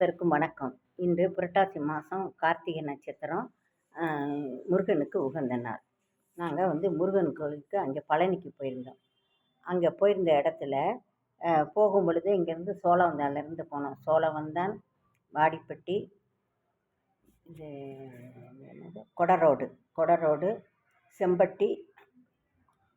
அனைவருக்கும் வணக்கம். இன்று புரட்டாசி மாதம் கார்த்திகை நட்சத்திரம். முருகனுக்கு உகந்த நாள். நாங்கள் முருகன் கோவிலுக்கு அங்கே பழனிக்கு போயிருந்தோம். அங்கே போயிருந்த இடத்துல போகும் பொழுது இங்கேருந்து சோழவந்தான்லேருந்து போனோம். சோழவந்தான், வாடிப்பட்டி, இது என்னது கொடரோடு, செம்பட்டி,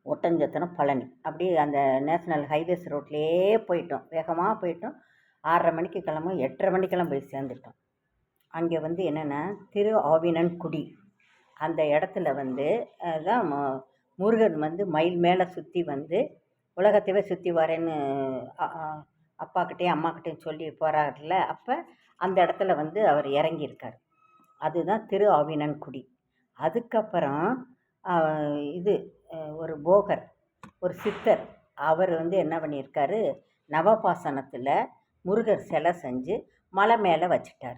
ஒட்டஞ்சத்திரம், பழனி. அப்படியே அந்த நேஷ்னல் ஹைவேஸ் ரோட்லேயே போயிட்டோம். வேகமாக போயிட்டோம். 6:30 மணிக்கு கிளம்பும், 8:30 மணிக்கெல்லாம் போய் சேர்ந்துட்டோம். அங்கே என்னென்னா திருஆவினன்குடி அந்த இடத்துல தான் முருகன் மயில் மேலே சுற்றி உலகத்தையே சுற்றி வரேன்னு அப்பாக்கிட்டேயும் அம்மாக்கிட்டேயும் சொல்லி போகிறாருல. அப்போ அந்த இடத்துல அவர் இறங்கியிருக்கார். அதுதான் திருஆவினன்குடி. அதுக்கப்புறம் இது ஒரு போகர், ஒரு சித்தர், அவர் என்ன பண்ணியிருக்காரு, நவபாசனத்தில் முருகர் சிலை செஞ்சு மலை மேலே வச்சுட்டார்.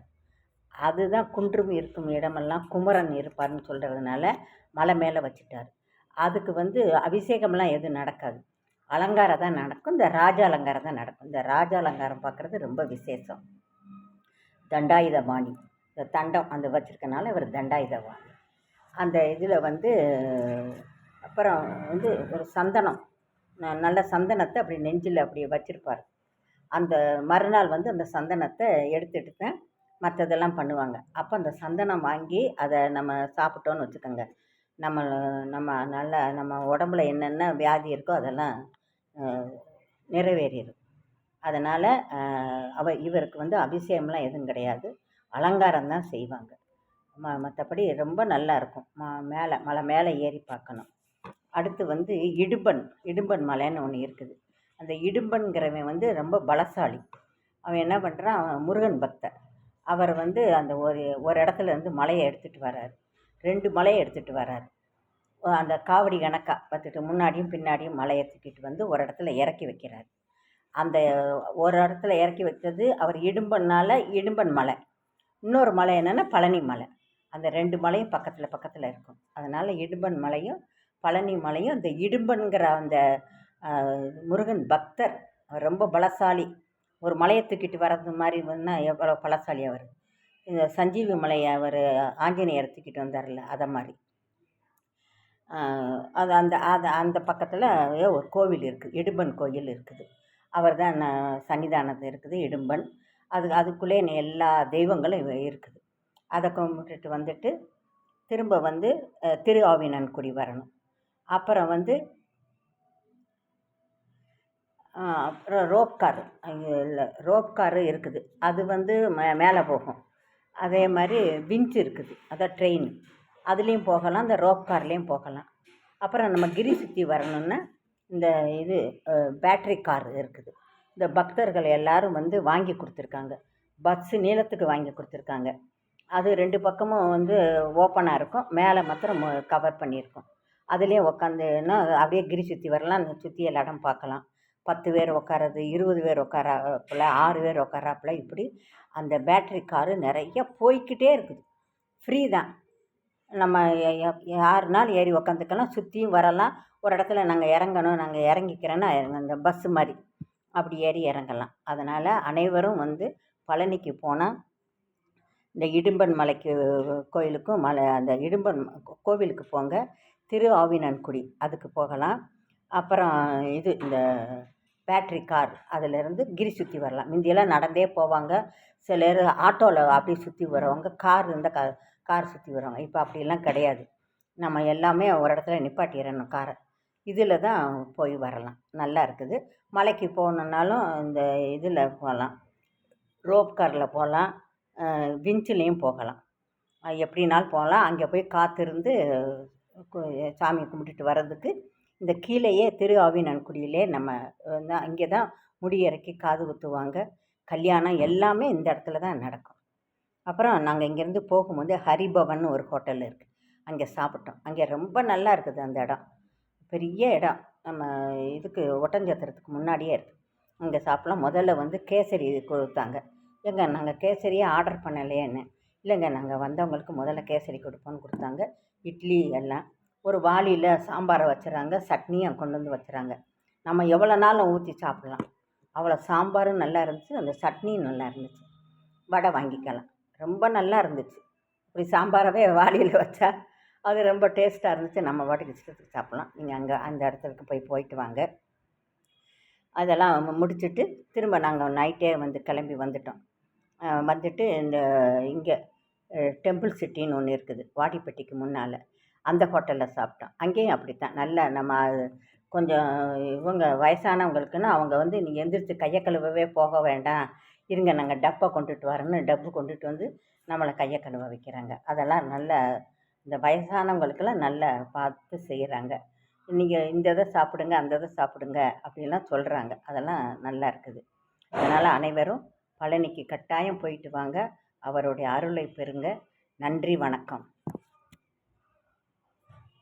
அதுதான் குன்றும் இருக்கும் இடமெல்லாம் குமரன் இருப்பார்னு சொல்கிறதுனால மலை மேலே வச்சுட்டார். அதுக்கு அபிஷேகம்லாம் எதுவும் நடக்காது, அலங்காரம் தான் நடக்கும். இந்த ராஜ அலங்காரம் தான் நடக்கும். இந்த ராஜ அலங்காரம் பார்க்குறது ரொம்ப விசேஷம். தண்டாயுதபாணி, இந்த தண்டம் அந்த வச்சுருக்கனால இவர் தண்டாயுதபாணி. அந்த இதில் அப்புறம் ஒரு சந்தனம், நல்ல சந்தனத்தை அப்படி நெஞ்சில் அப்படி வச்சுருப்பார். அந்த மறுநாள் அந்த சந்தனத்தை எடுத்துகிட்டு தான் மற்றதெல்லாம் பண்ணுவாங்க. அப்போ அந்த சந்தனம் வாங்கி அதை நம்ம சாப்பிட்டோன்னு வச்சுக்கோங்க, நம்ம உடம்புல என்னென்ன வியாதி இருக்கோ அதெல்லாம் நிறைவேறிடும். அதனால் இவருக்கு அபிஷேகம்லாம் எதுவும் கிடையாது, அலங்காரம் தான் செய்வாங்க. மற்றபடி ரொம்ப நல்லா இருக்கும். மலை மேலே ஏறி பார்க்கணும். அடுத்து இடும்பன் மலைன்னு ஒன்று இருக்குது. அந்த இடும்பன்கிறவன் ரொம்ப பலசாலி. அவன் என்ன பண்ணுறான், முருகன் பக்தர். அவர் அந்த ஒரு இடத்துல மலையை எடுத்துகிட்டு வர்றார். 2 மலையை எடுத்துகிட்டு வர்றார். அந்த காவடி கணக்காக பார்த்துட்டு முன்னாடியும் பின்னாடியும் மலையை தூக்கிட்டு ஒரு இடத்துல இறக்கி வைக்கிறார். அந்த ஒரு இடத்துல இறக்கி வச்சது அவர் இடும்பன் மலை. இன்னொரு மலை என்னென்னா பழனி மலை. அந்த 2 மலையும் பக்கத்தில் இருக்கும். அதனால் இடும்பன் மலையும் பழனி மலையும், அந்த இடும்பன்கிற அந்த முருகன் பக்தர் ரொம்ப பலசாலி. ஒரு மலையை தூக்கிட்டு வர்றது மாதிரி எவ்வளோ பலசாலி அவர். இந்த சஞ்சீவி மலையை அவர் ஆஞ்சநேயர் தூக்கிட்டு வந்தார்ல, அதை மாதிரி. அது அந்த பக்கத்தில் ஒரு கோவில் இருக்குது, இடும்பன் கோயில் இருக்குது. அவர் தான் சன்னிதானத்தில் இருக்குது இடும்பன். அதுக்குள்ளே எல்லா தெய்வங்களும் இருக்குது. அதை கும்பிட்டுட்டு வந்துட்டு திரும்ப திருஆவினன்குடி வரணும். அப்புறம் அப்புறம் ரோப் காரு இருக்குது. அது மேலே போகும். அதே மாதிரி விஞ்ச் இருக்குது, அதான் ட்ரெயின், அதுலேயும் போகலாம், இந்த ரோப் கார்லேயும் போகலாம். அப்புறம் நம்ம கிரி சுற்றி வரணுன்னா இந்த பேட்ரி கார் இருக்குது. இந்த பக்தர்கள் எல்லோரும் வாங்கி கொடுத்துருக்காங்க. பஸ்ஸு நீளத்துக்கு வாங்கி கொடுத்துருக்காங்க. அது 2 பக்கமும் ஓப்பனாக இருக்கும், மேலே மாத்திரம் கவர் பண்ணியிருக்கோம். அதுலேயும் உட்காந்துன்னா அப்படியே கிரி சுற்றி வரலாம், சுற்றி எல்லா இடம் பார்க்கலாம். 10 பேர் உட்காரது, 20 பேர் உட்காராப்புல, 6 பேர் உட்காராப்புல, இப்படி அந்த பேட்ரி காரு நிறைய போய்கிட்டே இருக்குது. ஃப்ரீ தான். நம்ம யாருனாலும் ஏறி உக்காந்துக்கலாம், சுற்றியும் வரலாம். ஒரு இடத்துல நாங்கள் இறங்கிக்கிறேன்னா அந்த பஸ்ஸு மாதிரி அப்படி ஏறி இறங்கலாம். அதனால் அனைவரும் பழனிக்கு போனால் இந்த இடும்பன் மலைக்கு கோயிலுக்கும் அந்த இடும்பன் கோவிலுக்கு போங்க. திருஆவினன்குடி அதுக்கு போகலாம். அப்புறம் இந்த பேட்ரி கார், அதிலேருந்து கிரி சுற்றி வரலாம். முந்தியெல்லாம் நடந்தே போவாங்க. சிலர் ஆட்டோவில் அப்படியே சுற்றி வருவாங்க, கார் இருந்தால் கார் சுற்றி வருவாங்க. இப்போ அப்படிலாம் கிடையாது. நம்ம எல்லாமே ஒரு இடத்துல நிப்பாட்டிடணும் காரை. இதில் தான் போய் வரலாம், நல்லா இருக்குது. மலைக்கு போகணுன்னாலும் இந்த இதில் போகலாம், ரோப் காரில் போகலாம், விஞ்சிலையும் போகலாம். எப்படினாலும் போகலாம். அங்கே போய் காத்திருந்து சாமி கும்பிட்டுட்டு வர்றதுக்கு இந்த கீழேயே திருஆவினன்குடியிலே நம்ம இங்கே தான் முடி இறக்கி காது குத்துவாங்க, கல்யாணம் எல்லாமே இந்த இடத்துல தான் நடக்கும். அப்புறம் நாங்கள் இங்கேருந்து போகும்போது ஹரிபவன் ஒரு ஹோட்டல் இருக்குது, அங்கே சாப்பிட்டோம். அங்கே ரொம்ப நல்லா இருக்குது அந்த இடம், பெரிய இடம். நம்ம இதுக்கு ஒட்டஞ்சத்திரத்துக்கு முன்னாடியே இருக்குது. அங்கே சாப்பிட்லாம். முதல்ல கேசரி கொடுத்தாங்க. நாங்கள் கேசரியே ஆர்டர் பண்ணலையேன்னு. இல்லைங்க, நாங்கள் வந்தவங்களுக்கு முதல்ல கேசரி கொடுப்போன்னு கொடுத்தாங்க. இட்லி எல்லாம் ஒரு வாளியில் சாம்பாரை வச்சுறாங்க, சட்னியும் கொண்டு வச்சுறாங்க. நம்ம எவ்வளோ நாளும் ஊற்றி சாப்பிட்லாம். அவ்வளோ சாம்பாரும் நல்லா இருந்துச்சு, அந்த சட்னியும் நல்லா இருந்துச்சு. வடை வாங்கிக்கலாம். ரொம்ப நல்லா இருந்துச்சு. இப்படி சாம்பாரவே வாளியில் வச்சா அது ரொம்ப டேஸ்ட்டாக இருந்துச்சு. நம்ம பாட்டுக்கு இஷ்டத்துக்கு சாப்பிட்லாம். நீங்கள் அங்கே அந்த இடத்துக்கு போயிட்டு வாங்க. அதெல்லாம் முடிச்சுட்டு திரும்ப நாங்கள் நைட்டே வந்து கிளம்பி வந்துட்டோம். வந்துட்டு இந்த இங்கே டெம்பிள் சிட்டின்னு ஒன்று இருக்குது வாடிப்பட்டிக்கு முன்னால். அந்த ஹோட்டலில் சாப்பிட்டோம். அங்கேயும் அப்படித்தான் நல்லா நம்ம கொஞ்சம் இவங்க வயசானவங்களுக்குன்னு அவங்க வந்து நீ எந்திரிச்சு கையை கழுவவே போக வேண்டாம், இருங்க நாங்கள் டப்பை கொண்டுட்டு வரேன்னு டப்பு கொண்டுட்டு வந்து நம்மளை கையை கழுவ வைக்கிறாங்க. அதெல்லாம் நல்ல இந்த வயசானவங்களுக்கெல்லாம் நல்லா பார்த்து செய்கிறாங்க. நீங்கள் இந்த இதை சாப்பிடுங்க அந்த இதை சாப்பிடுங்க அப்படின்லாம் சொல்கிறாங்க. அதெல்லாம் நல்லா இருக்குது. அதனால் அனைவரும் பழனிக்கு கட்டாயம் போயிட்டு வாங்க. அவருடைய அருளை பெறுங்க. நன்றி, வணக்கம்.